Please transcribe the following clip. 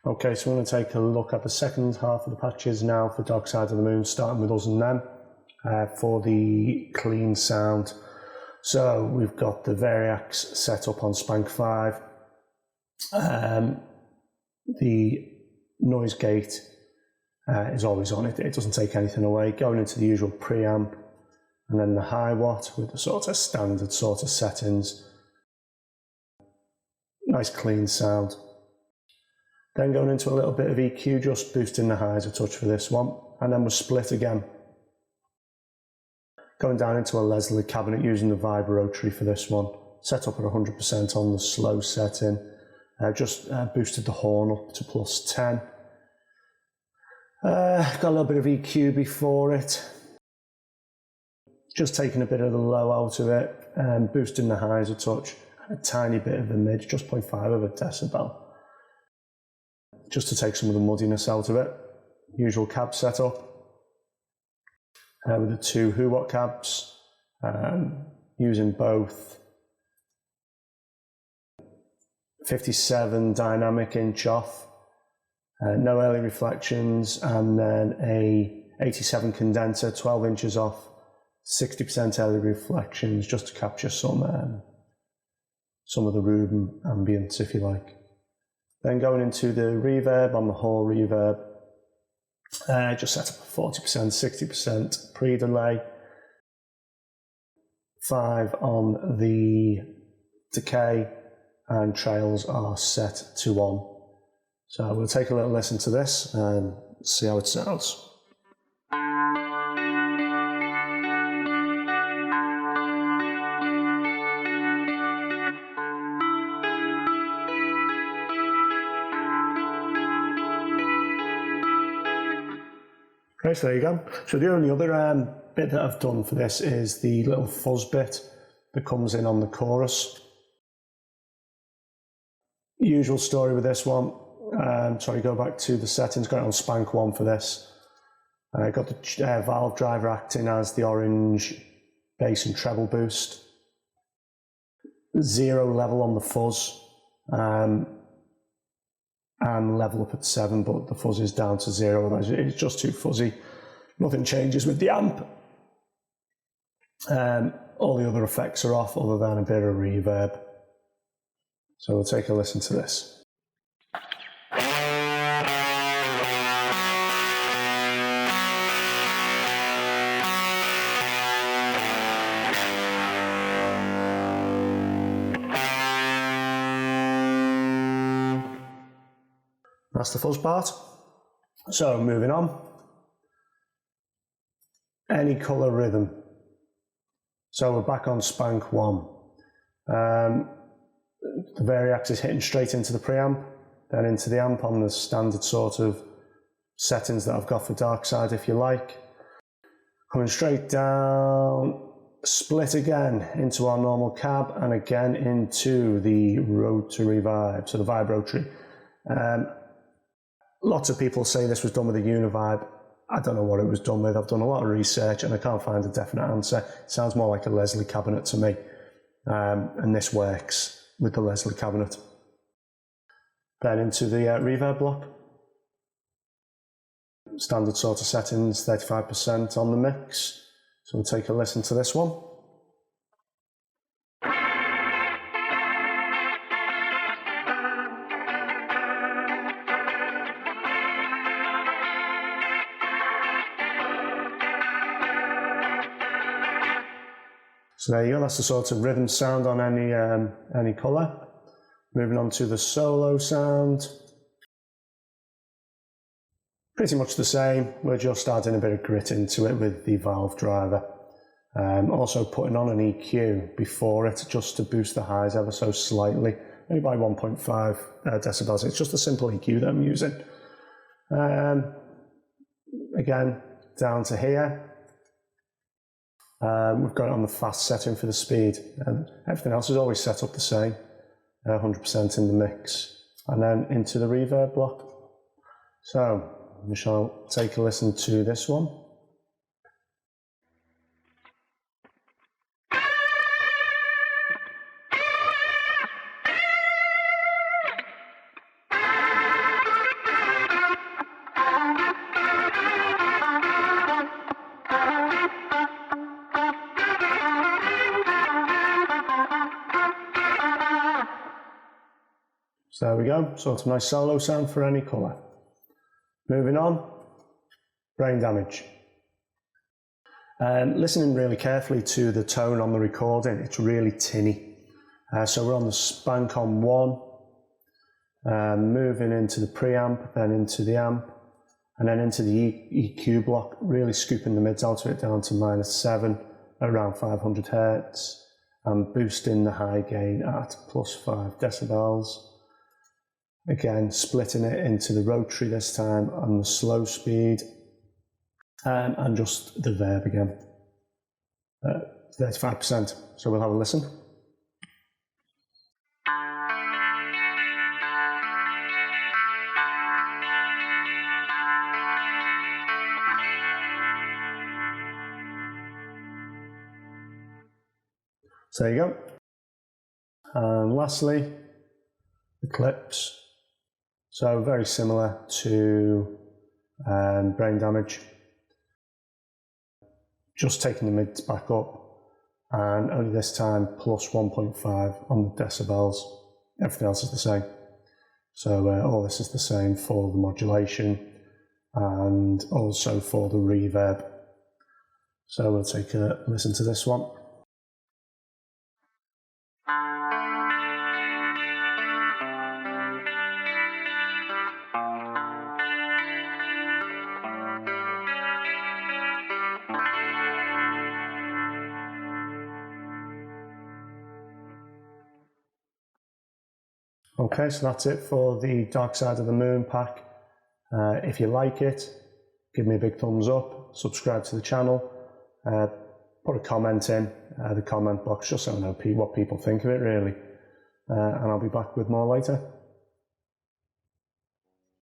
Okay, so we're going to take a look at the second half of the patches now for Dark Side of the Moon, starting with Us and Them for the clean sound. So we've got the Variax set up on Spank 5. The noise gate is always on it. It doesn't take anything away. Going into the usual preamp, and then the high watt with the sort of standard sort of settings. Nice clean sound. Then going into a little bit of EQ, just boosting the highs a touch for this one, and then we'll split again. Going down into a Leslie cabinet using the Vibratory for this one. Set up at 100% on the slow setting. Just boosted the horn up to +10. Got a little bit of EQ before it. Just taking a bit of the low out of it, and boosting the highs a touch. A tiny bit of the mid, just 0.5 of a decibel. Just to take some of the muddiness out of it. Usual cab setup. With the two Who-What cabs, using both 57 dynamic inch off, no early reflections, and then a 87 condenser, 12 inches off, 60% early reflections, just to capture some of the room ambience, if you like. Then going into the reverb on the Hall reverb, just set up at 40%, 60% pre-delay, 5 on the decay, and trails are set to 1. So we'll take a little listen to this and see how it sounds. Okay, so there you go. So the only other bit that I've done for this is the little fuzz bit that comes in on the chorus. Usual story with this one. Go back to the settings, got it on Spank 1 for this. Got the valve driver acting as the orange bass and treble boost. 0 level on the fuzz. And level up at 7, but the fuzz is down to 0, otherwise it's just too fuzzy. Nothing changes with the amp. All the other effects are off other than a bit of reverb. So we'll take a listen to this. That's the fuzz part. So moving on. Any colour rhythm. So we're back on Spank 1. The Variax is hitting straight into the preamp, then into the amp on the standard sort of settings that I've got for Dark Side, if you like. Coming straight down, split again into our normal cab, and again into the rotary vibe, so the Vibratory. Lots of people say this was done with a Univibe. I don't know what it was done with. I've done a lot of research and I can't find a definite answer. It sounds more like a Leslie cabinet to me. And this works with the Leslie cabinet. Then into the reverb block. Standard sort of settings, 35% on the mix. So we'll take a listen to this one. So there you go, that's the sort of rhythm sound on any colour. Moving on to the solo sound. Pretty much the same, we're just adding a bit of grit into it with the valve driver. Also putting on an EQ before it just to boost the highs ever so slightly, only by 1.5 decibels. It's just a simple EQ that I'm using. Again, down to here. We've got it on the fast setting for the speed. Everything else is always set up the same, 100% in the mix. And then into the reverb block. So we shall take a listen to this one. So there we go, sort of nice solo sound for any colour. Moving on, brain damage. Listening really carefully to the tone on the recording, it's really tinny. So we're on the Spancon 1, moving into the preamp, then into the amp, and then into the EQ block, really scooping the mids out of it down to -7 at around 500 Hz, and boosting the high gain at +5 decibels. Again, splitting it into the rotary this time and the slow speed, and just the verb again, 35%. So we'll have a listen. So there you go. And lastly, the clips. So very similar to brain damage. Just taking the mids back up, and only this time +1.5 on the decibels. Everything else is the same. So all this is the same for the modulation and also for the reverb. So we'll take a listen to this one. Okay, so that's it for the Dark Side of the Moon pack. If you like it, give me a big thumbs up, subscribe to the channel, put a comment in the comment box just so I know what people think of it really. And I'll be back with more later.